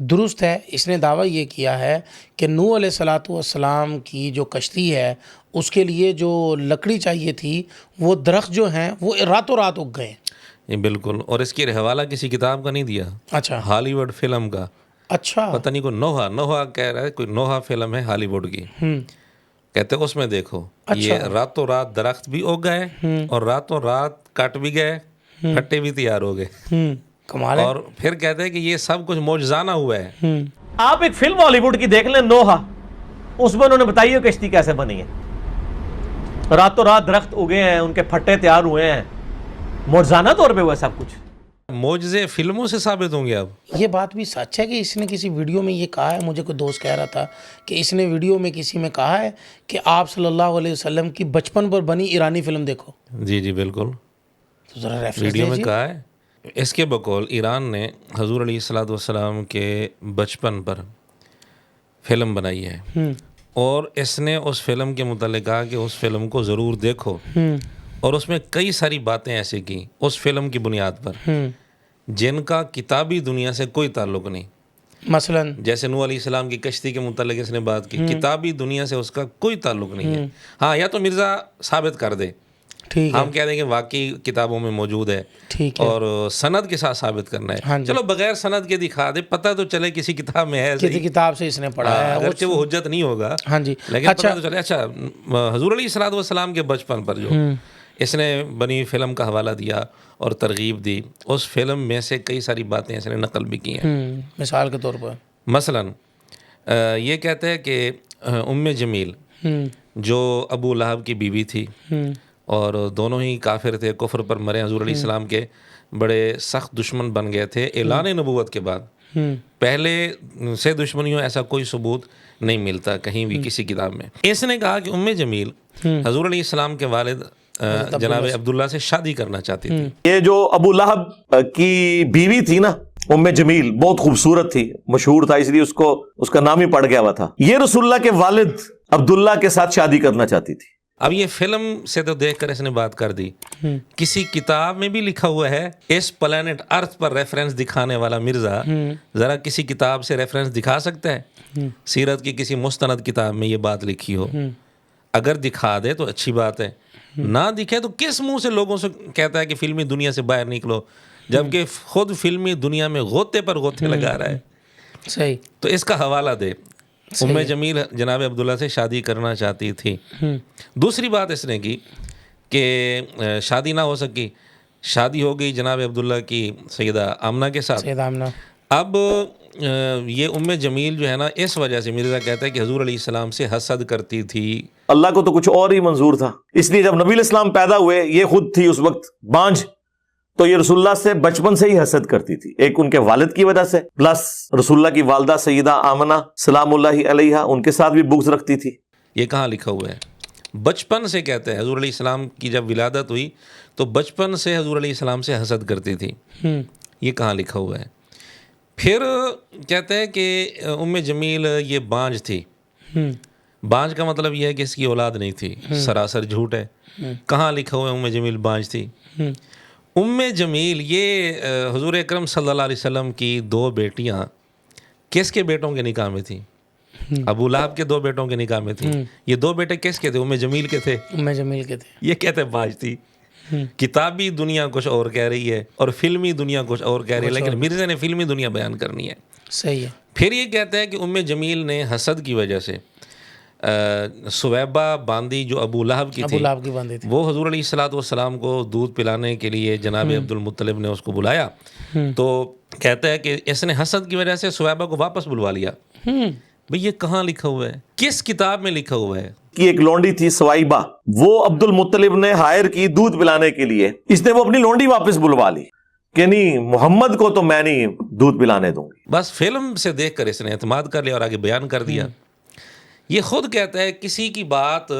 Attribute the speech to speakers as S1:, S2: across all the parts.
S1: درست ہے. اس نے دعویٰ یہ کیا ہے کہ نوح علیہ الصلوۃ والسلام کی جو کشتی ہے اس کے لیے جو لکڑی چاہیے تھی وہ درخت جو ہیں وہ راتوں رات اگ گئے.
S2: یہ بالکل. اور اس کی حوالہ کسی کتاب کا نہیں دیا,
S1: اچھا
S2: ہالی ووڈ فلم کا.
S1: اچھا
S2: پتہ نہیں کوئی نوحہ کہہ رہا ہے, کوئی نوحہ فلم ہے ہالی ووڈ کی, کہتے اس میں دیکھو یہ راتوں رات درخت بھی اگ گئے اور راتوں رات کٹ بھی گئے, پھٹے بھی تیار ہو گئے.
S1: کمال ہے.
S2: اور پھر کہتے ہیں کہ یہ سب کچھ معجزانہ ہوا ہے.
S3: آپ ایک فلم ہالی ووڈ کی دیکھ لیں, نوحہ, اس میں انہوں نے بتائی ہے کشتی کیسے بنی ہے. راتوں رات درخت اگے ہیں, ان کے پھٹے تیار ہوئے ہیں, معجزانہ طور پہ ہوا سب کچھ.
S2: معجزے فلموں سے ثابت ہوں گے. اب
S1: یہ بات بھی سچ ہے کہ اس نے کسی ویڈیو میں یہ کہا ہے, مجھے کوئی دوست کہہ رہا تھا کہ اس نے ویڈیو میں کسی میں کہا ہے کہ آپ صلی اللہ علیہ وسلم کی بچپن پر بنی ایرانی فلم دیکھو.
S2: جی جی بالکل,
S1: تو ذرا ریفرنس
S2: ویڈیو میں
S1: دیجیے.
S2: کہا ہے. اس کے بقول ایران نے حضور علیہ الصلوۃ والسلام کے بچپن پر فلم بنائی ہے, اور اس نے اس فلم کے متعلق کہا کہ اس فلم کو ضرور دیکھو, اور اس میں کئی ساری باتیں ایسی کی اس فلم کی بنیاد پر جن کا کتابی دنیا سے کوئی تعلق نہیں.
S1: مثلا
S2: جیسے نوح علیہ السلام کی کشتی کے متعلق اس نے بات کی, کتابی دنیا سے اس کا کوئی تعلق نہیں ہے. ہاں, یا تو مرزا ثابت کر دے,
S1: ٹھیک ہے,
S2: ہم کہہ دیں کہ واقعی کتابوں میں موجود ہے,
S1: ٹھیک ہے,
S2: اور سند کے ساتھ ثابت کرنا ہے. چلو بغیر سند کے دکھا دے, پتہ تو چلے کسی کتاب میں ہے,
S1: کسی کتاب سے اس نے پڑھا ہے,
S2: اگرچہ وہ حجت نہیں ہوگا,
S1: ہاں جی,
S2: لیکن پتہ تو چلے. اچھا, حضور علیہ الصلوۃ والسلام کے بچپن پر جو اس نے بنی فلم کا حوالہ دیا اور ترغیب دی, اس فلم میں سے کئی ساری باتیں اس نے نقل بھی کی ہیں.
S1: مثال کے طور پر
S2: مثلا یہ کہتے ہیں کہ ام جمیل جو ابو لہب کی بیوی تھی, اور دونوں ہی کافر تھے, کفر پر مرے, حضور علیہ السلام کے بڑے سخت دشمن بن گئے تھے اعلان نبوت کے بعد. پہلے سے دشمنیوں ایسا کوئی ثبوت نہیں ملتا کہیں بھی کسی کتاب میں. اس نے کہا کہ ام جمیل حضور علیہ السلام کے والد جناب عبداللہ سے شادی کرنا چاہتی تھی.
S3: یہ جو ابو لہب کی بیوی تھی نا, ام جمیل, بہت خوبصورت تھی, مشہور تھا, اس لیے اس کا نام ہی پڑ گیا ہوا تھا. یہ رسول اللہ کے والد عبداللہ کے ساتھ شادی کرنا چاہتی تھی.
S2: اب یہ فلم سے تو دیکھ کر اس نے بات کر دی, کسی کتاب میں بھی لکھا ہوا ہے. اس پلانٹ ارتھ پر ریفرنس دکھانے والا مرزا ذرا کسی کتاب سے ریفرنس دکھا سکتا ہے؟ سیرت کی کسی مستند کتاب میں یہ بات لکھی ہو, اگر دکھا دے تو اچھی بات ہے, نہ دکھے تو کس منہ سے لوگوں سے کہتا ہے کہ فلمی دنیا سے باہر نکلو, جبکہ خود فلمی دنیا میں غوطے پر غوطے لگا رہا ہے.
S1: صحیح.
S2: تو اس کا حوالہ دے. ام جمیل جناب عبداللہ سے شادی کرنا چاہتی تھی. دوسری بات اس نے کی کہ شادی نہ ہو سکی, شادی ہو گئی جناب عبداللہ کی سیدہ آمنہ کے ساتھ.
S1: سید آمنہ.
S2: اب یہ ام جمیل جو ہے نا, اس وجہ سے مرزا کہتا ہے کہ حضور علیہ السلام سے حسد کرتی تھی.
S3: اللہ کو تو کچھ اور ہی منظور تھا, اس لیے جب نبی علیہ السلام پیدا ہوئے, یہ خود تھی اس وقت بانجھ, تو یہ رسول اللہ سے بچپن سے ہی حسد کرتی تھی. ایک ان کے والد کی وجہ سے, پلس رسول اللہ کی والدہ سیدہ آمنہ سلام اللہ علیہا, ان کے ساتھ بھی بغض رکھتی تھی.
S2: یہ کہاں لکھا ہوا ہے؟ بچپن سے کہتے ہیں حضور علیہ السلام کی جب ولادت ہوئی تو بچپن سے حضور علیہ السلام سے حسد کرتی تھی. یہ کہاں لکھا ہوا ہے؟ پھر کہتے ہیں کہ ام جمیل یہ بانجھ تھی. بانجھ کا مطلب یہ ہے کہ اس کی اولاد نہیں تھی, سراسر جھوٹ ہے. کہاں لکھا ہوا ہے ام جمیل بانجھ تھی؟ ام جمیل یہ حضور اکرم صلی اللہ علیہ وسلم کی 2 بیٹیاں کس کے بیٹوں کے نکاح میں تھیں؟ ابو لہب کے 2 بیٹوں کے نکاح میں تھیں. یہ 2 بیٹے کس کے تھے؟ ام جمیل کے تھے.
S1: ام جمیل کے تھے.
S2: یہ کہتے بانجھ تھی. کتابی دنیا کچھ اور کہہ رہی ہے اور فلمی دنیا کچھ اور کہہ رہی ہے, لیکن مرزا نے فلمی دنیا بیان کرنی ہے.
S1: صحیح ہے.
S2: پھر یہ کہتا ہے کہ ام جمیل نے حسد کی وجہ سے سویبہ باندی جو ابو لہب کی تھی, وہ حضور علیہ الصلوۃ والسلام کو دودھ پلانے کے لیے جناب عبد المطلب نے اس کو بلایا. تو کہتا ہے کہ اس نے حسد کی وجہ سے سویبہ کو واپس بلوا لیا. بھئی یہ کہاں لکھا ہوا ہے؟ کس کتاب میں لکھا ہوا ہے؟
S3: کہ ایک لونڈی تھی سوائبہ, وہ عبد المطلب نے ہائر کی دودھ پلانے کے لیے, اس نے وہ اپنی لونڈی واپس بلوا لی کہ نہیں, محمد کو تو میں نہیں دودھ پلانے دوں گی.
S2: بس فلم سے دیکھ کر اس نے اعتماد کر لیا اور آگے بیان کر دیا. یہ خود کہتا ہے کسی کی بات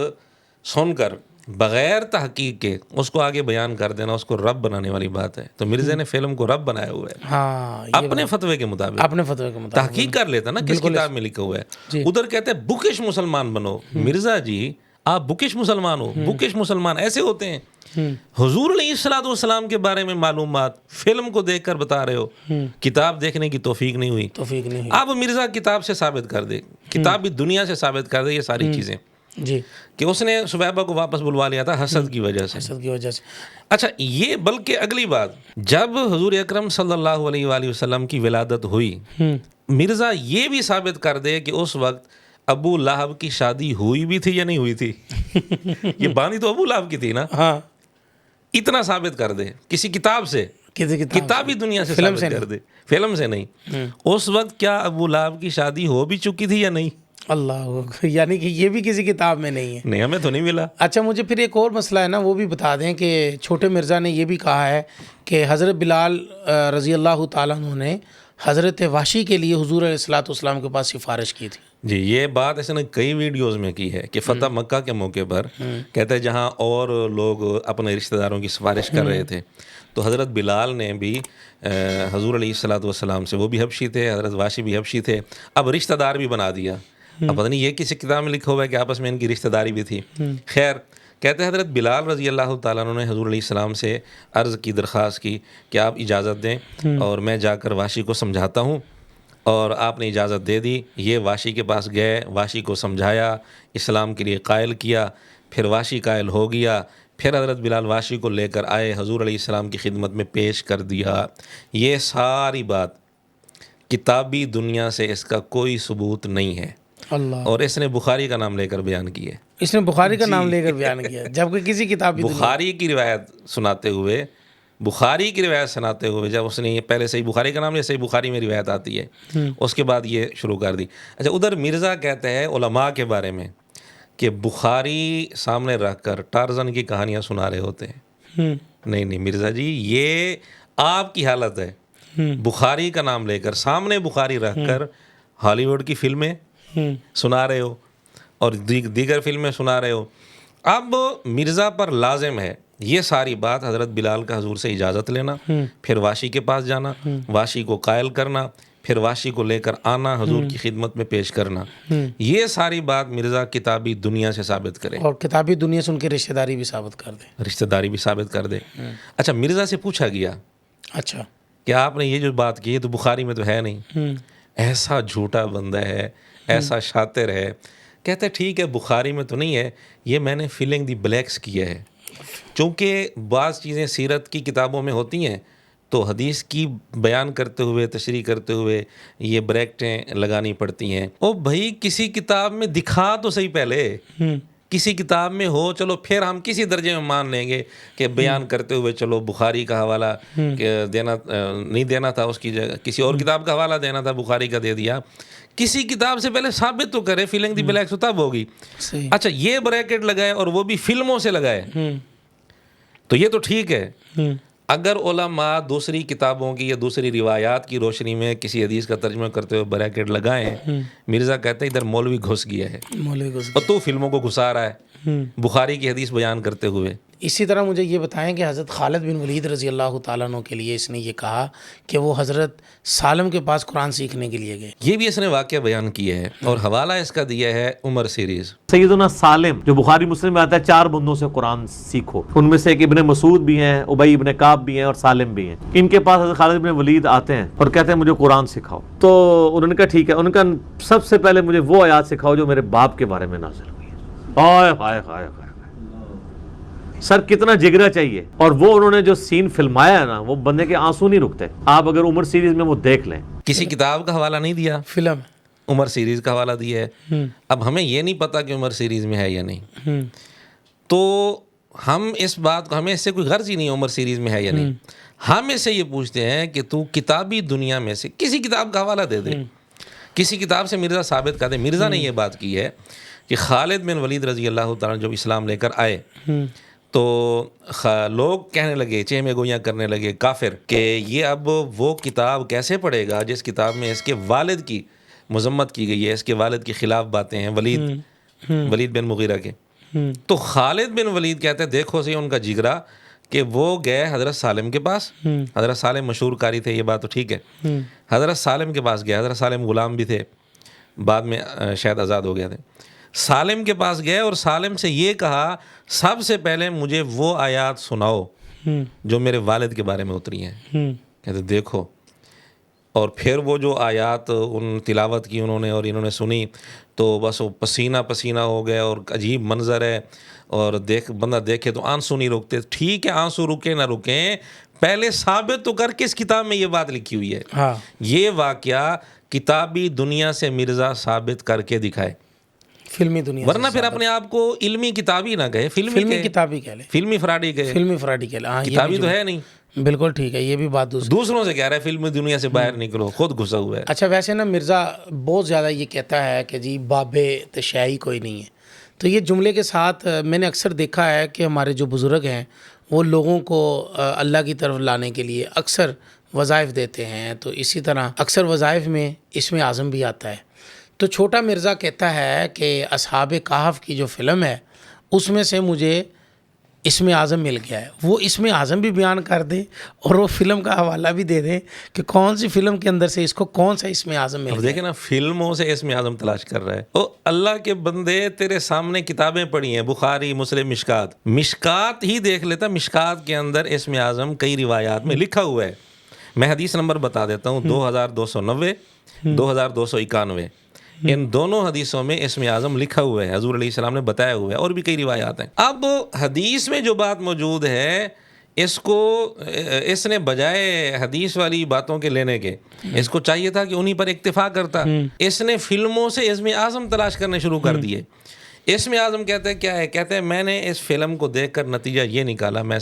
S2: سن کر بغیر تحقیق کے اس کو آگے بیان کر دینا اس کو رب بنانے والی بات ہے. تو مرزا نے فلم کو رب بنایا ہوا ہے.
S1: ہاں,
S2: اپنے فتوے کے مطابق,
S1: اپنے فتوے کے مطابق
S2: تحقیق کر لیتا نا کس کتاب میں لکھا ہوا ہے. ادھر کہتے ہیں بکش مسلمان بنو. مرزا جی آپ بکش مسلمان ہو. بکش مسلمان ایسے ہوتے ہیں حضور علیہ الصلوۃ والسلام کے بارے میں معلومات فلم کو دیکھ کر بتا رہے ہو، کتاب دیکھنے کی توفیق نہیں ہوئی۔
S1: توفیق نہیں ہوئی۔
S2: اب مرزا کتاب سے ثابت کر دے، کتاب بھی دنیا سے ثابت کر دے یہ ساری چیزیں،
S1: جی،
S2: کہ اس نے سبیبہ کو واپس بلوا لیا تھا حسد کی وجہ سے۔
S1: حسد کی وجہ سے۔
S2: اچھا یہ بلکہ اگلی بات، جب حضور اکرم صلی اللہ علیہ وآلہ وسلم کی ولادت ہوئی، مرزا یہ بھی ثابت کر دے کہ اس وقت ابو لہب کی شادی ہوئی بھی تھی یا نہیں ہوئی تھی۔ یہ باندھی تو ابو لہب کی تھی نا،
S1: ہاں،
S2: اتنا ثابت کر دے کسی کتاب سے، کتابی دنیا سے
S1: فلم
S2: ثابت کر دے، فلم سے نہیں۔ اس وقت کیا ابو لہب کی شادی ہو بھی چکی تھی یا نہیں؟
S1: اللہ، یعنی کہ یہ بھی کسی کتاب میں نہیں ہے۔
S2: نہیں، ہمیں تو نہیں ملا۔
S1: اچھا مجھے پھر ایک اور مسئلہ ہے نا، وہ بھی بتا دیں کہ چھوٹے مرزا نے یہ بھی کہا ہے کہ حضرت بلال رضی اللہ تعالیٰ عنہ نے حضرت وحشی کے لیے حضور علیہ الصلوۃ والسلام کے پاس سفارش کی تھی۔
S2: جی، یہ بات اس نے کئی ویڈیوز میں کی ہے کہ فتح مکہ کے موقع پر کہتے ہیں جہاں اور لوگ اپنے رشتہ داروں کی سفارش کر رہے تھے تو حضرت بلال نے بھی حضور علیہ الصلوۃ والسلام سے، وہ بھی حبشی تھے، حضرت واشی بھی حبشی تھے، اب رشتہ دار بھی بنا دیا۔ اب پتہ نہیں یہ کسی کتاب میں لکھا ہوا ہے کہ آپس میں ان کی رشتہ داری بھی تھی۔ خیر، کہتے ہیں حضرت بلال رضی اللہ تعالیٰ عنہ نے حضور علیہ السلام سے عرض کی، درخواست کی کہ آپ اجازت دیں اور میں جا کر واشی کو سمجھاتا ہوں، اور آپ نے اجازت دے دی۔ یہ واشی کے پاس گئے، واشی کو سمجھایا، اسلام کے لیے قائل کیا، پھر واشی قائل ہو گیا، پھر حضرت بلال واشی کو لے کر آئے، حضور علیہ السلام کی خدمت میں پیش کر دیا۔ یہ ساری بات کتابی دنیا سے اس کا کوئی ثبوت نہیں ہے،
S1: اللہ،
S2: اور اس نے بخاری کا نام لے کر بیان کی ہے۔
S1: اس نے بخاری کا نام لے کر بیان کیا جبکہ کسی کتابی
S2: بخاری کی روایت سناتے ہوئے، بخاری کی روایت سناتے ہوئے، جب اس نے یہ پہلے صحیح بخاری کا نام لیا، صحیح بخاری میں روایت آتی ہے، اس کے بعد یہ شروع کر دی۔ اچھا ادھر مرزا کہتے ہیں علماء کے بارے میں کہ بخاری سامنے رکھ کر ٹارزن کی کہانیاں سنا رہے ہوتے ہیں۔ نہیں مرزا جی، یہ آپ کی حالت ہے، بخاری کا نام لے کر سامنے بخاری رکھ کر ہالی ووڈ کی فلمیں سنا رہے ہو اور دیگر فلمیں سنا رہے ہو۔ اب مرزا پر لازم ہے یہ ساری بات حضرت بلال کا حضور سے اجازت لینا، پھر واشی کے پاس جانا، واشی کو قائل کرنا، پھر واشی کو لے کر آنا، حضور کی خدمت میں پیش کرنا۔ یہ ساری بات مرزا کتابی دنیا سے ثابت کرے
S1: اور کتابی دنیا سے ان کی رشتہ داری بھی ثابت کر دے۔
S2: رشتہ داری بھی ثابت کر دے۔ اچھا مرزا سے پوچھا گیا
S1: اچھا
S2: کہ آپ نے یہ جو بات کی ہے تو بخاری میں تو ہے نہیں، ایسا جھوٹا بندہ ہے، ایسا شاطر ہے۔ کہتے ٹھیک ہے بخاری میں تو نہیں ہے، یہ میں نے فلنگ دی بلیکس کیا ہے، چونکہ بعض چیزیں سیرت کی کتابوں میں ہوتی ہیں تو حدیث کی بیان کرتے ہوئے، تشریح کرتے ہوئے یہ بریکٹیں لگانی پڑتی ہیں۔ او بھائی کسی کتاب میں دکھا تو صحیح پہلے، کسی کتاب میں ہو، چلو پھر ہم کسی درجے میں مان لیں گے کہ بیان کرتے ہوئے چلو بخاری کا حوالہ دینا نہیں دینا تھا، اس کی جگہ کسی اور کتاب کا حوالہ دینا تھا، بخاری کا دے دیا۔ کسی کتاب سے پہلے ثابت تو کرے، فلنگ دی بلیکس تب ہوگی۔
S1: صحیح۔
S2: اچھا یہ بریکٹ لگائے اور وہ بھی فلموں سے لگائے تو یہ تو ٹھیک ہے۔ اگر علماء دوسری کتابوں کی یا دوسری روایات کی روشنی میں کسی حدیث کا ترجمہ کرتے ہوئے بریکٹ لگائیں، مرزا کہتے ہیں ادھر مولوی گھس گیا ہے
S1: مولوی کو۔
S2: اور تو فلموں کو گھسا رہا ہے بخاری کی حدیث بیان کرتے ہوئے۔
S1: اسی طرح مجھے یہ بتائیں کہ حضرت خالد بن ولید رضی اللہ تعالیٰ عنہ کے لیے اس نے یہ کہا کہ وہ حضرت سالم کے پاس قرآن سیکھنے کے لیے گئے۔
S2: یہ بھی اس نے واقعہ بیان کیا ہے اور حوالہ اس کا دیا ہے عمر سیریز۔
S3: سیدنا سالم جو بخاری مسلم میں آتا ہے، 4 بندوں سے قرآن سیکھو، ان میں سے ایک ابن مسعود بھی ہیں، ابی ابن کعب بھی ہیں اور سالم بھی ہیں۔ ان کے پاس حضرت خالد بن ولید آتے ہیں اور کہتے ہیں مجھے قرآن سکھاؤ، تو انہوں نے کہا ٹھیک ہے۔ ان کا سب سے پہلے مجھے وہ آیات سکھاؤ جو میرے باپ کے بارے میں نازل ہوئی ہے۔ ہائے ہائے ہائے ہائے، سر کتنا جگرا چاہیے۔ اور وہ انہوں نے جو سین فلمایا ہے نا، وہ بندے کے آنسو نہیں رکتے۔ آپ اگر عمر سیریز میں وہ دیکھ لیں،
S2: کسی کتاب کا حوالہ نہیں دیا،
S1: فلم
S2: عمر سیریز کا حوالہ دیا ہے۔ اب ہمیں یہ نہیں پتا کہ عمر سیریز میں ہے یا نہیں، تو ہم اس بات کو، ہمیں اس سے کوئی غرض ہی نہیں عمر سیریز میں ہے یا نہیں۔ ہم اس سے یہ پوچھتے ہیں کہ تو کتابی دنیا میں سے کسی کتاب کا حوالہ دے دے، کسی کتاب سے مرزا ثابت کر دے۔ مرزا نے یہ بات کی ہے کہ خالد بن ولید رضی اللہ تعالیٰ جب اسلام لے کر آئے تو لوگ کہنے لگے، چہمے گویاں کرنے لگے کافر، کہ یہ اب وہ کتاب کیسے پڑھے گا جس کتاب میں اس کے والد کی مذمت کی گئی ہے، اس کے والد کے خلاف باتیں ہیں، ولید بن مغیرہ کے۔ تو خالد بن ولید کہتے ہیں دیکھو صحیح ان کا جگرا، کہ وہ گئے حضرت سالم کے پاس۔ حضرت سالم مشہور قاری تھے، یہ بات تو ٹھیک ہے، حضرت سالم کے پاس گئے۔ حضرت سالم غلام بھی تھے، بعد میں شاید آزاد ہو گئے تھے۔ سالم کے پاس گئے اور سالم سے یہ کہا سب سے پہلے مجھے وہ آیات سناؤ جو میرے والد کے بارے میں اتری ہیں. کہتے دیکھو. اور پھر وہ جو آیات ان تلاوت کی انہوں نے اور انہوں نے سنی تو بس وہ پسینہ پسینہ ہو گئے اور عجیب منظر ہے. اور بندہ دیکھے تو آنسو نہیں رکتے. ٹھیک ہے آنسو رکے نہ رکیں, پہلے ثابت تو کر کس کتاب میں یہ بات لکھی ہوئی ہے.
S1: ہاں
S2: یہ واقعہ کتابی دنیا سے مرزا ثابت کر کے دکھائے,
S1: فلمی دنیا
S2: ورنہ پھر اپنے آپ کو علمی کتابی نہ کہے,
S1: فلمی کتابی کہہ لیں,
S2: فلمی فراڈی کہے.
S1: فلمی فراڈی کہہ لیں. ہاں
S2: کتابی تو ہے نہیں.
S1: بالکل ٹھیک ہے, یہ بھی بات دوسری.
S2: دوسروں سے کہہ رہا ہے فلمی دنیا سے باہر نکلو, خود گھسا ہوا ہے.
S1: اچھا ویسے نا مرزا بہت زیادہ یہ کہتا ہے کہ جی بابے تشیعی کوئی نہیں ہے. تو یہ جملے کے ساتھ میں نے اکثر دیکھا ہے کہ ہمارے جو بزرگ ہیں وہ لوگوں کو اللہ کی طرف لانے کے لیے اکثر وظائف دیتے ہیں. تو اسی طرح اکثر وظائف میں اسم اعظم بھی آتا ہے. تو چھوٹا مرزا کہتا ہے کہ اصحاب کہف کی جو فلم ہے اس میں سے مجھے اسم اعظم مل گیا ہے. وہ اسم اعظم بھی بیان کر دیں اور وہ فلم کا حوالہ بھی دے دیں کہ کون سی فلم کے اندر سے اس کو کون سا اسم اعظم مل
S2: اب
S1: گیا.
S2: دیکھیں نا فلموں سے اسم اعظم تلاش کر رہا ہے. او اللہ کے بندے تیرے سامنے کتابیں پڑھی ہیں, بخاری مسلم مشکات. مشکات ہی دیکھ لیتا, مشکات کے اندر اسم اعظم کئی روایات میں لکھا ہوا ہے. میں حدیث نمبر بتا دیتا ہوں, 2290 2291. ان دونوں حدیثوں میں اسم اعظم لکھا ہوا ہے, حضور علیہ السلام نے بتایا ہوا ہے, اور بھی کئی روایات ہیں. اب حدیث میں جو بات موجود ہے اس نے بجائے حدیث والی باتوں کے لینے کے اس کو چاہیے تھا کہ انہی پر اکتفا کرتا. اس نے فلموں سے اسم اعظم تلاش کرنے شروع کر دیے. اسم اعظم کہتے ہیں کیا ہے؟ کہتے ہیں میں نے اس فلم کو دیکھ کر نتیجہ یہ نکالا, میں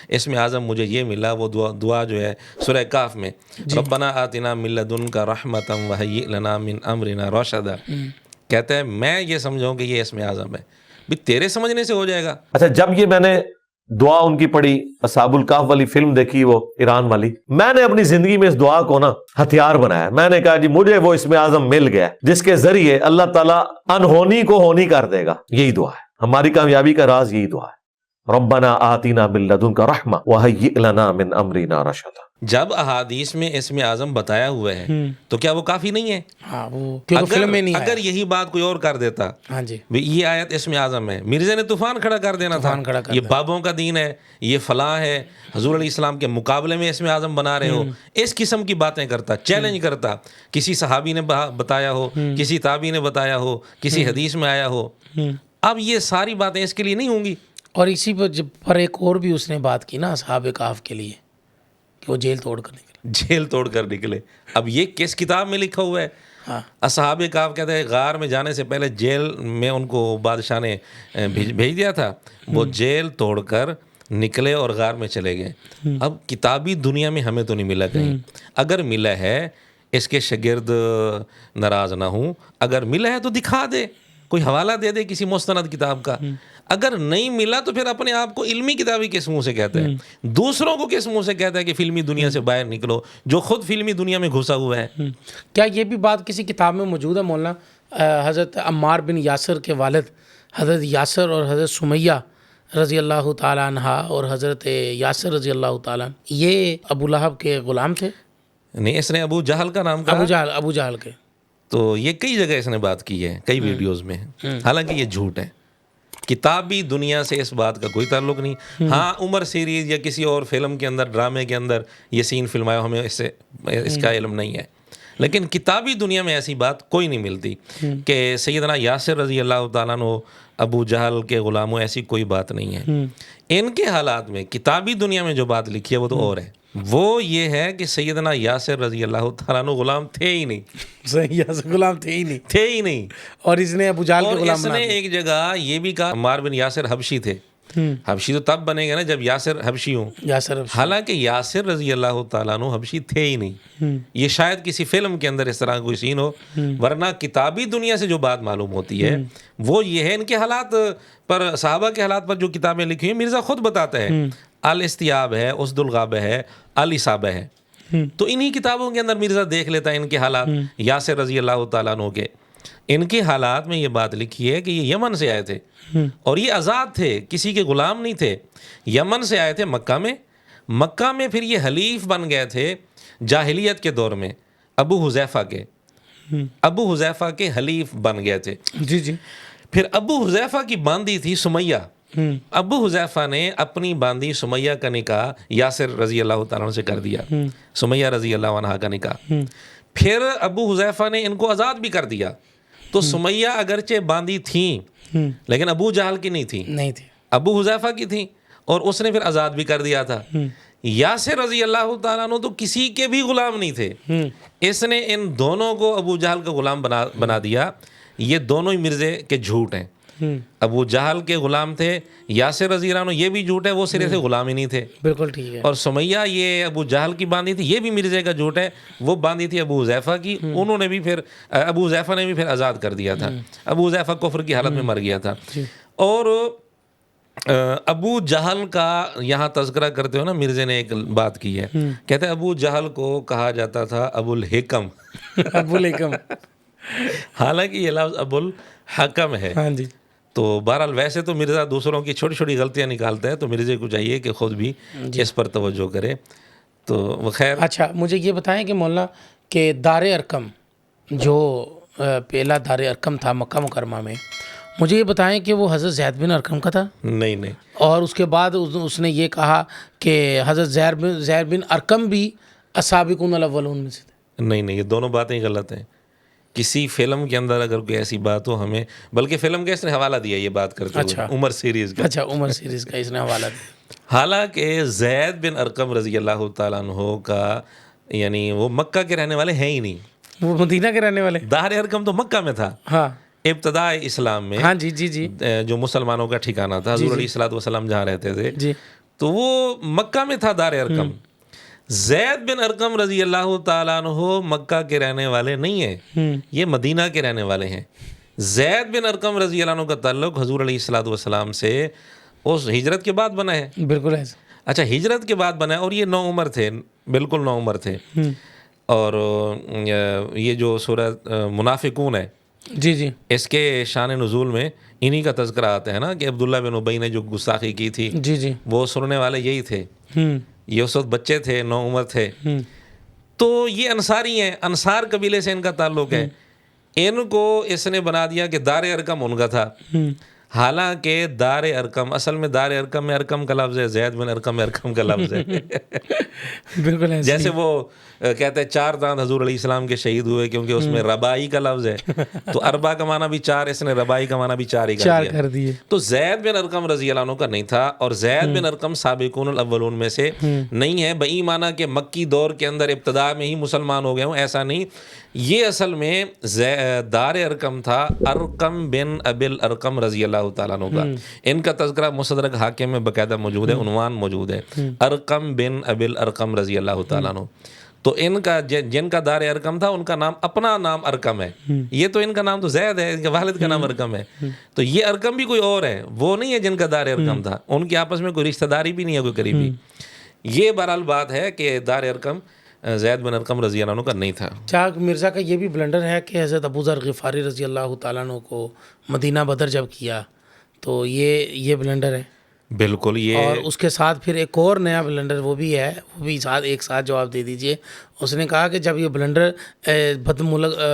S2: اسم اعظم مجھے یہ ملا, وہ دعا جو ہے سورہ کاف میں, ربنا آتنا من لدنک رحمتا وہیئ لنا من امرنا رشدا. کہتے ہیں میں یہ سمجھوں کہ یہ اسم اعظم ہے. بھی تیرے سمجھنے سے ہو جائے گا.
S3: اچھا جب یہ میں نے دعا ان کی پڑھی, اصحاب الکہف والی فلم دیکھی وہ ایران والی, میں نے اپنی زندگی میں اس دعا کو نا ہتھیار بنایا. میں نے کہا جی مجھے وہ اسم اعظم مل گیا جس کے ذریعے اللہ تعالیٰ انہونی کو ہونی کر دے گا. یہی دعا ہے, ہماری کامیابی کا راز یہی دعا ہے, ربنا آتینا من لدنک رحمہ وہیئ لنا من امرنا رشدا.
S2: جب احادیث میں اسم اعظم بتایا ہوا ہے تو کیا وہ کافی نہیں ہے؟
S1: ہاں وہ کیونکہ فلم میں نہیں
S2: اگر یہی بات کوئی اور کر دیتا,
S1: ہاں جی
S2: یہ آیت اسم اعظم ہے, مرزا نے طوفان کھڑا کر دینا تھا, یہ بابوں کا دین ہے, یہ فلاں ہے, حضور علیہ السلام کے مقابلے میں اسم اعظم بنا رہے ہو, اس قسم کی باتیں کرتا, چیلنج کرتا. کسی صحابی نے بتایا ہو, کسی تابعی نے بتایا ہو, کسی حدیث میں آیا ہو. اب یہ ساری باتیں اس کے لیے نہیں ہوں گی.
S1: اور اسی پر ایک اور بھی اس نے بات کی نا اصحاب کہف کے لیے کہ وہ جیل توڑ کر نکلے.
S2: جیل توڑ کر نکلے. اب یہ کس کتاب میں لکھا ہوا ہے؟ اصحاب کہف کہتے ہیں غار میں جانے سے پہلے جیل میں ان کو بادشاہ نے بھیج دیا تھا, وہ جیل توڑ کر نکلے اور غار میں چلے گئے. اب کتابی دنیا میں ہمیں تو نہیں ملا کہیں. اگر ملا ہے اس کے شاگرد ناراض نہ ہوں, اگر ملا ہے تو دکھا دے, کوئی حوالہ دے دے کسی مستند کتاب کا. اگر نہیں ملا تو پھر اپنے آپ کو علمی کتابی کس منہ سے کہتا ہے, دوسروں کو کس منہ سے کہتا ہے کہ فلمی دنیا سے باہر نکلو, جو خود فلمی دنیا میں گھسا ہوا ہے.
S1: کیا یہ بھی بات کسی کتاب میں موجود ہے مولانا؟ حضرت عمار بن یاسر کے والد حضرت یاسر اور حضرت سمیہ رضی اللہ تعالیٰ عنہ اور حضرت یاسر رضی اللہ تعالیٰ عنہ یہ ابو لہب کے غلام تھے؟
S2: نہیں, اس نے ابو جہل کا نام کہا.
S1: ابو جہل کے.
S2: تو یہ کئی جگہ اس نے بات کی ہے, کئی ویڈیوز میں, حالانکہ یہ جھوٹ ہے. کتابی دنیا سے اس بات کا کوئی تعلق نہیں. ہاں عمر سیریز یا کسی اور فلم کے اندر, ڈرامے کے اندر یہ سین فلمایا, ہمیں اس کا علم نہیں ہے. لیکن کتابی دنیا میں ایسی بات کوئی نہیں ملتی کہ سیدنا یاسر رضی اللہ تعالیٰ عنہ ابو جہل کے غلاموں, ایسی کوئی بات نہیں ہے. ان کے حالات میں کتابی دنیا میں جو بات لکھی ہے وہ تو اور ہے. وہ یہ ہے کہ سیدنا یاسر رضی اللہ تعالیٰ عنہ غلام تھے ہی نہیں.
S1: یاسر غلام تھے ہی نہیں. اور اس نے ابو جہل کے غلام
S2: بنا دیا. اس نے ایک جگہ یہ بھی کہا عمار بن یاسر حبشی تھے. حبشی تو تب بنے گا نا جب یاسر حبشی ہوں. حالانکہ یاسر رضی اللہ تعالیٰ عنہ حبشی تھے ہی نہیں. یہ شاید کسی فلم کے اندر اس طرح کوئی سین ہو, ورنہ کتابی دنیا سے جو بات معلوم ہوتی ہے وہ یہ ہے. ان کے حالات پر, صحابہ کے حالات پر جو کتابیں لکھی ہیں, مرزا خود بتاتا ہے, الاستیاب ہے, اسد الغابہ ہے, الاصابہ ہے. تو انہی کتابوں کے اندر مرزا دیکھ لیتا ہے ان کے حالات یاسر رضی اللہ تعالیٰ عنہ کے. ان کے حالات میں یہ بات لکھی ہے کہ یہ یمن سے آئے تھے اور یہ آزاد تھے, کسی کے غلام نہیں تھے. یمن سے آئے تھے مکہ میں. مکہ میں پھر یہ حلیف بن گئے تھے جاہلیت کے دور میں, ابو حذیفہ کے حلیف بن گئے تھے.
S1: جی.
S2: پھر ابو حذیفہ کی باندی تھی سمیہ. ابو حذیفہ نے اپنی باندی سمیہ کا نکاح یاسر رضی اللہ تعالیٰ عنہ سے کر دیا, سمیہ رضی اللہ عنہ کا نکاح. پھر ابو حذیفہ نے ان کو آزاد بھی کر دیا. تو سمیہ اگرچہ باندی تھیں لیکن ابو جہل کی نہیں تھی, ابو حذیفہ کی تھیں, اور اس نے پھر آزاد بھی کر دیا تھا. یاسر رضی اللہ تعالیٰ عنہ تو کسی کے بھی غلام نہیں تھے, اس نے ان دونوں کو ابو جہل کا غلام بنا دیا. یہ دونوں ہی مرزے کے جھوٹ ہیں. ابو جہل کے غلام تھے, یاسر رضی اللہ عنہ یہ بھی جھوٹ ہے, وہ سرے سے غلام ہی نہیں تھے.
S1: بالکل ٹھیک ہے.
S2: اور سمیہ یہ ابو جہل کی باندھی تھی, یہ بھی مرزے کا جھوٹ ہے, وہ باندھی تھی ابو حذیفہ کی. انہوں نے بھی پھر ابو حذیفہ نے بھی پھر آزاد کر دیا تھا. ابو حذیفہ کفر کی حالت میں مر گیا تھا. اور ابو جہل کا یہاں تذکرہ کرتے ہو نا, مرزے نے ایک بات کی ہے, کہتے ہیں ابو جہل کو کہا جاتا تھا ابو الحکم.
S1: ابو الحکم,
S2: حالانکہ یہ لفظ ابو الحکم ہے.
S1: ہاں جی.
S2: تو بہرحال ویسے تو مرزا دوسروں کی چھوٹی چھوٹی غلطیاں نکالتا ہے, تو مرزے کو چاہیے کہ خود بھی اس پر توجہ کرے. تو خیر.
S1: اچھا مجھے یہ بتائیں کہ مولانا کہ دار ارقم جو پہلا دار ارقم تھا مکہ مکرمہ میں, مجھے یہ بتائیں کہ وہ حضرت زید بن ارقم کا تھا؟
S2: نہیں.
S1: اور اس کے بعد اس نے یہ کہا کہ حضرت زید بن ارقم بھی السابقون الاولون میں سے تھے.
S2: نہیں, یہ دونوں باتیں غلط ہیں. کسی فلم کے اندر اگر کوئی ایسی بات ہو, ہمیں بلکہ فلم کا اس نے حوالہ دیا یہ بات کرتے ہوئے, عمر سیریز کا.
S1: اچھا, عمر سیریز کا اس نے حوالہ دیا.
S2: حالانکہ زید بن ارقم رضی اللہ تعالیٰ عنہ کا یعنی وہ مکہ کے رہنے والے ہیں ہی نہیں,
S1: وہ مدینہ کے رہنے والے.
S2: دار ارقم تو مکہ میں تھا.
S1: ہاں,
S2: ابتداء اسلام میں.
S1: ہاں جی جی جی,
S2: جو مسلمانوں کا ٹھکانہ تھا, حضور علیہ الصلوۃ والسلام جہاں رہتے تھے
S1: جی,
S2: تو وہ مکہ میں تھا دار ارقم. زید بن ارقم رضی اللہ تعالیٰ عنہ مکہ کے رہنے والے نہیں ہیں, یہ مدینہ کے رہنے والے ہیں. زید بن ارقم رضی اللہ عنہ کا تعلق حضور علیہ الصلوۃ والسلام سے اس ہجرت کے بعد بنا ہے.
S1: بالکل ایسا.
S2: اچھا, ہجرت کے بعد بنا ہے, اور یہ نو عمر تھے, بالکل نو عمر تھے. اور یہ جو سورہ منافقون ہے,
S1: جی جی,
S2: اس کے شان نزول میں انہی کا تذکرہ آتا ہے نا, کہ عبداللہ بن ابی نے جو گستاخی کی تھی,
S1: جی جی,
S2: وہ سننے والے یہی تھے. یہ اس وقت بچے تھے, نو عمر تھے. تو یہ انصاری ہیں, انصار قبیلے سے ان کا تعلق ہے. ان کو اس نے بنا دیا کہ دار ارقم ان کا تھا. حالانکہ دار ارقم اصل میں دار ارقم میں ارقم کا لفظ ہے, زید بن ارقم ارقم کا لفظ ہے.
S1: بالکل ایسا.
S2: جیسے وہ کہتے ہیں 4 دانت حضور علیہ السلام کے شہید ہوئے کیونکہ اس میں ربائی کا لفظ ہے, تو اربا کا معنی بھی 4, اس نے ربائی کا معنی بھی 4 ہی کر دیا. تو زید بن ارقم رضی اللہ عنہ کا نہیں تھا, اور زید بن ارقم سابقون الاولون میں سے نہیں ہے بئی معنی کہ مکی دور کے اندر ابتدا میں ہی مسلمان ہو گئے ہوں, ایسا نہیں. یہ اصل میں دار ارقم تھا ارقم بن ابی الارقم رضی اللہ تعالیٰ عنہ کا. ان کا تذکرہ مستدرک حاکم میں باقاعدہ موجود ہے, عنوان موجود ہے, ارقم بن ابی الارقم رضی اللہ تعالیٰ عنہ. تو ان کا جن کا دار ارقم تھا ان کا نام, اپنا نام ارقم ہے. یہ تو ان کا نام تو زید ہے, ان کے والد کا نام ارقم ہے. تو یہ ارقم بھی کوئی اور ہے, وہ نہیں ہے جن کا دار ارقم تھا. ان کی آپس میں کوئی رشتہ داری بھی نہیں ہے کوئی قریبی. یہ بہرحال بات ہے کہ دار ارقم زید بن ارقم رضی اللہ عنہ کا نہیں تھا.
S1: چاک مرزا کا یہ بھی بلنڈر ہے کہ حضرت ابو ذر غفاری رضی اللہ تعالیٰ عنہ کو مدینہ بدر جب کیا تو یہ بلنڈر ہے.
S2: بالکل. یہ
S1: اور اس کے ساتھ پھر ایک اور نیا بلنڈر وہ بھی ہے, وہ بھی ایک ساتھ جواب دے دیجئے. اس نے کہا کہ جب یہ بلنڈر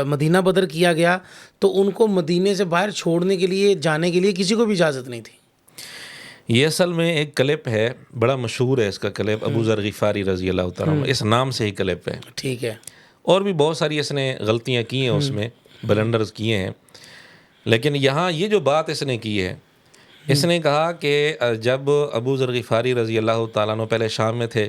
S1: مدینہ بدر کیا گیا تو ان کو مدینے سے باہر چھوڑنے کے لیے, جانے کے لیے کسی کو بھی اجازت نہیں تھی.
S2: یہ اصل میں ایک کلپ ہے, بڑا مشہور ہے اس کا کلپ, ابو ذر غفاری رضی اللہ تعالیٰ عنہ, اس نام سے ہی کلپ ہے.
S1: ٹھیک ہے.
S2: اور بھی بہت ساری اس نے غلطیاں کی ہیں, اس میں بلنڈرز کیے ہیں. لیکن یہاں یہ جو بات اس نے کی ہے, اس نے کہا کہ جب ابو ذر غفاری رضی اللہ تعالیٰ عنہ پہلے شام میں تھے,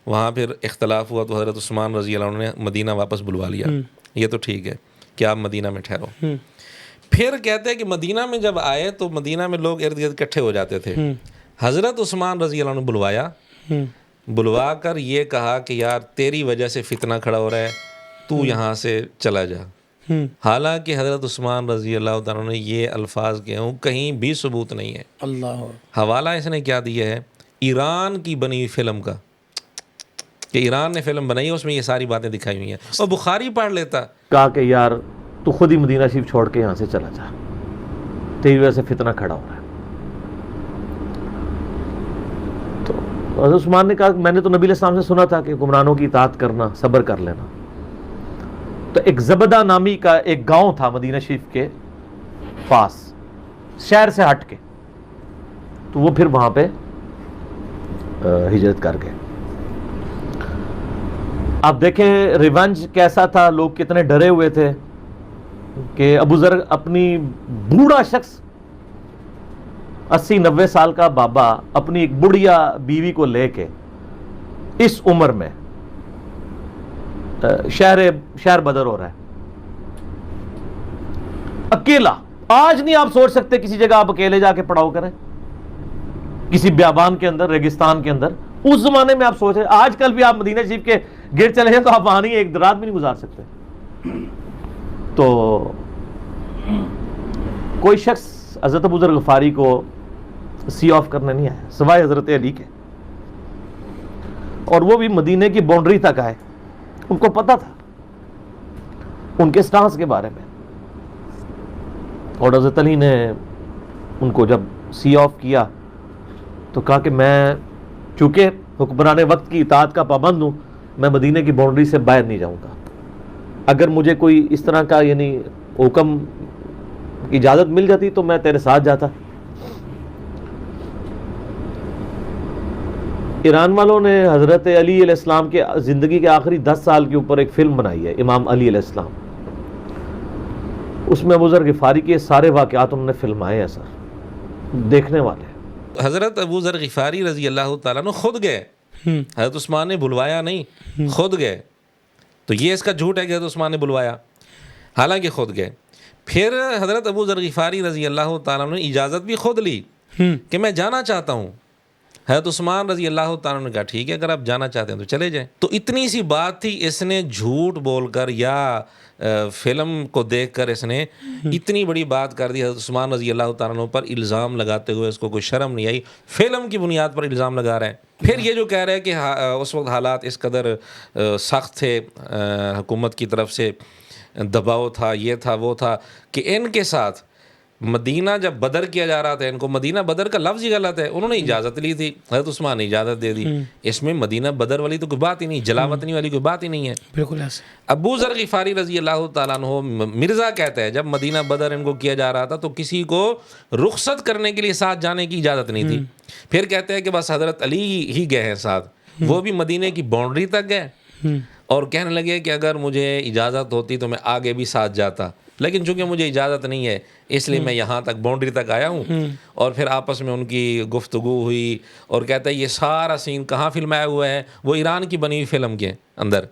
S2: وہاں پھر اختلاف ہوا تو حضرت عثمان رضی اللہ عنہ نے مدینہ واپس بلوا لیا. یہ تو ٹھیک ہے کہ آپ مدینہ میں ٹھہرو. پھر کہتے ہیں کہ مدینہ میں جب آئے تو مدینہ میں لوگ ارد گرد اکٹھے ہو جاتے تھے. حضرت عثمان رضی اللہ عنہ بلوایا, بلوا کر یہ کہا کہ یار تیری وجہ سے فتنہ کھڑا ہو رہا ہے, تو یہاں سے چلا جا. حالانکہ حضرت عثمان رضی اللہ تعالیٰ نے یہ الفاظ کہے ہوں, کہیں بھی ثبوت نہیں ہے.
S1: اللہ.
S2: حوالہ اس نے کیا دیا ہے, ایران کی بنی ہوئی فلم کا, کہ ایران نے فلم بنائی, اس میں یہ ساری باتیں دکھائی ہوئی ہیں. اور بخاری پڑھ لیتا,
S3: کہا کہ یار تو خود ہی مدینہ شریف چھوڑ کے یہاں سے چلا جا, تیری وجہ سے فتنہ کھڑا ہو رہا ہے. تو حضرت عثمان نے کہا میں نے تو نبی علیہ السلام سے سنا تھا کہ حکمرانوں کی اطاعت کرنا, صبر کر لینا. تو ایک زبدہ نامی کا ایک گاؤں تھا مدینہ شریف کے پاس, شہر سے ہٹ کے، تو وہ پھر وہاں پہ ہجرت کر گئے. آپ دیکھیں ریونج کیسا تھا، لوگ کتنے ڈرے ہوئے تھے کہ ابو ذر اپنی بوڑھا شخص 80-90 سال کا بابا اپنی ایک بڑھیا بیوی کو لے کے اس عمر میں شہر بدر ہو رہا ہے اکیلا. آج نہیں آپ سوچ سکتے کسی جگہ آپ اکیلے جا کے پڑاؤ کریں، کسی بیابان کے اندر، ریگستان کے اندر. اس زمانے میں آپ سوچ رہے، آج کل بھی آپ مدینہ شریف کے گیٹ چلے جائیں تو آپ وہاں نہیں ایک رات بھی نہیں گزار سکتے. تو کوئی شخص حضرت ابو ذر غفاری کو سی آف کرنے نہیں آیا سوائے حضرت علی کے، اور وہ بھی مدینہ کی باؤنڈری تک آئے. ان کو پتا تھا ان کے سٹانس کے بارے میں، اور حضرت علی نے ان کو جب سی آف کیا تو کہا کہ میں چونکہ حکمران وقت کی اطاعت کا پابند ہوں، میں مدینہ کی باؤنڈری سے باہر نہیں جاؤں گا. اگر مجھے کوئی اس طرح کا یعنی حکم کی اجازت مل جاتی تو میں تیرے ساتھ جاتا. ایران والوں نے حضرت علی علیہ السلام کے زندگی کے آخری 10 سال کے اوپر ایک فلم بنائی ہے، امام علی علیہ السلام. اس میں ابو ذر غفاری کے سارے واقعات انہوں نے فلمائے ہیں سر، دیکھنے والے.
S2: حضرت ابو ذر غفاری رضی اللہ تعالیٰ عنہ خود گئے، حضرت عثمان نے بلوایا نہیں، خود گئے. تو یہ اس کا جھوٹ ہے کہ حضرت عثمان نے بلوایا، حالانکہ خود گئے. پھر حضرت ابو ذر غفاری رضی اللہ تعالیٰ عنہ نے اجازت بھی خود لی کہ میں جانا چاہتا ہوں. حضرت عثمان رضی اللہ تعالیٰ نے کہا ٹھیک ہے، اگر آپ جانا چاہتے ہیں تو چلے جائیں. تو اتنی سی بات تھی، اس نے جھوٹ بول کر یا فلم کو دیکھ کر اس نے اتنی بڑی بات کر دی. حضرت عثمان رضی اللہ تعالیٰ پر الزام لگاتے ہوئے اس کو کوئی شرم نہیں آئی، فلم کی بنیاد پر الزام لگا رہے ہیں. پھر یہ جو کہہ رہے ہیں کہ اس وقت حالات اس قدر سخت تھے، حکومت کی طرف سے دباؤ تھا، یہ تھا وہ تھا، کہ ان کے ساتھ مدینہ جب بدر کیا جا رہا تھا، ان کو مدینہ بدر کا لفظ ہی غلط ہے، انہوں نے اجازت لی تھی، حضرت عثمان نے اجازت دے دی. اس میں مدینہ بدر والی تو کوئی بات ہی نہیں، جلاوطنی والی کوئی بات ہی نہیں ہے.
S1: بالکل ایسے.
S2: ابو ذر غفاری رضی اللہ تعالیٰ عنہ مرزا کہتا ہے جب مدینہ بدر ان کو کیا جا رہا تھا تو کسی کو رخصت کرنے کے لیے ساتھ جانے کی اجازت نہیں تھی. پھر کہتے ہیں کہ بس حضرت علی ہی گئے ہیں ساتھ، وہ بھی مدینہ کی باؤنڈری تک گئے اور کہنے لگے کہ اگر مجھے اجازت ہوتی تو میں آگے بھی ساتھ جاتا، لیکن چونکہ مجھے اجازت نہیں ہے اس لیے میں یہاں تک باؤنڈری تک آیا ہوں. اور پھر آپس میں ان کی گفتگو ہوئی، اور کہتا ہے یہ سارا سین کہاں فلمایا ہوا ہے؟ وہ ایران کی بنی ہوئی فلم کے اندر،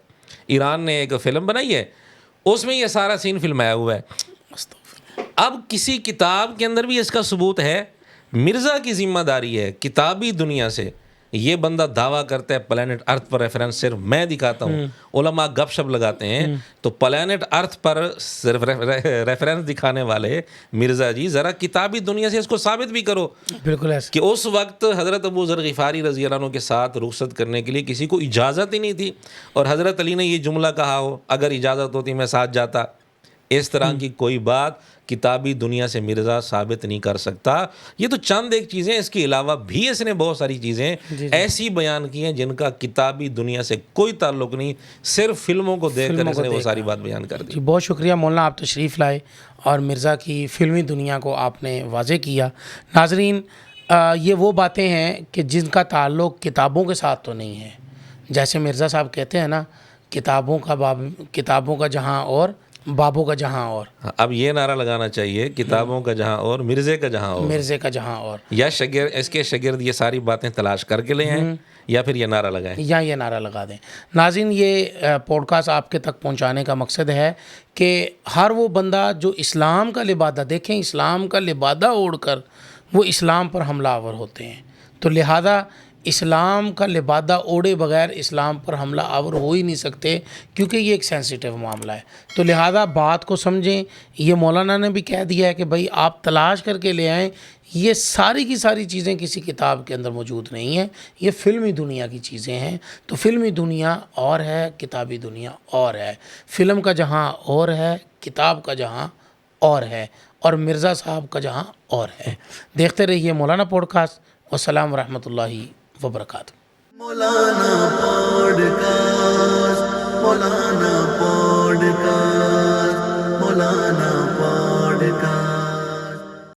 S2: ایران نے ایک فلم بنائی ہے، اس میں یہ سارا سین فلمایا ہوا ہے. اب کسی کتاب کے اندر بھی اس کا ثبوت ہے، مرزا کی ذمہ داری ہے کتابی دنیا سے. یہ بندہ دعویٰ کرتا ہے پلانٹ ارتھ پر ریفرنس صرف میں دکھاتا ہوں، علماء گپ شپ لگاتے ہیں، تو پلانٹ ارتھ پر صرف ریفرنس دکھانے والے مرزا جی ذرا کتابی دنیا سے اس کو ثابت بھی کرو.
S1: بالکل ایسے.
S2: کہ اس وقت حضرت ابو ذر غفاری رضی اللہ عنہ کے ساتھ رخصت کرنے کے لیے کسی کو اجازت ہی نہیں تھی، اور حضرت علی نے یہ جملہ کہا ہو اگر اجازت ہوتی میں ساتھ جاتا. اس طرح کی کوئی بات کتابی دنیا سے مرزا ثابت نہیں کر سکتا. یہ تو چند ایک چیزیں، اس کے علاوہ بھی اس نے بہت ساری چیزیں ایسی بیان کی ہیں جن کا کتابی دنیا سے کوئی تعلق نہیں، صرف فلموں کو دیکھ کر اس نے وہ ساری بات بیان کر دی.
S1: جی بہت شکریہ مولانا، آپ تشریف لائے اور مرزا کی فلمی دنیا کو آپ نے واضح کیا. ناظرین، یہ وہ باتیں ہیں کہ جن کا تعلق کتابوں کے ساتھ تو نہیں ہے. جیسے مرزا صاحب کہتے ہیں نا، کتابوں کا جہاں اور بابوں کا جہاں اور.
S2: اب یہ نعرہ لگانا چاہیے کتابوں کا جہاں اور مرزے کا جہاں اور،
S1: مرزے کا جہاں اور،
S2: یا اس کے شاگرد یہ ساری باتیں تلاش کر کے لے آئیں یا پھر یہ نعرہ لگائیں
S1: یا یہ نعرہ لگا دیں. ناظرین، یہ پوڈ کاسٹ آپ کے تک پہنچانے کا مقصد ہے کہ ہر وہ بندہ جو اسلام کا لبادہ، دیکھیں اسلام کا لبادہ اوڑھ کر وہ اسلام پر حملہ آور ہوتے ہیں، تو لہذا اسلام کا لبادہ اوڑھے بغیر اسلام پر حملہ آور ہو ہی نہیں سکتے، کیونکہ یہ ایک سینسیٹیو معاملہ ہے. تو لہذا بات کو سمجھیں. یہ مولانا نے بھی کہہ دیا ہے کہ بھائی آپ تلاش کر کے لے آئیں. یہ ساری کی ساری چیزیں کسی کتاب کے اندر موجود نہیں ہیں، یہ فلمی دنیا کی چیزیں ہیں. تو فلمی دنیا اور ہے، کتابی دنیا اور ہے. فلم کا جہاں اور ہے، کتاب کا جہاں اور ہے، اور مرزا صاحب کا جہاں اور ہے. دیکھتے رہیے مولانا پوڈ کاسٹ. والسلام ورحمۃ اللہ وبرکاتہ.
S4: مولانا پوڈکاسٹ، مولانا پوڈکاسٹ، مولانا پوڈکاسٹ.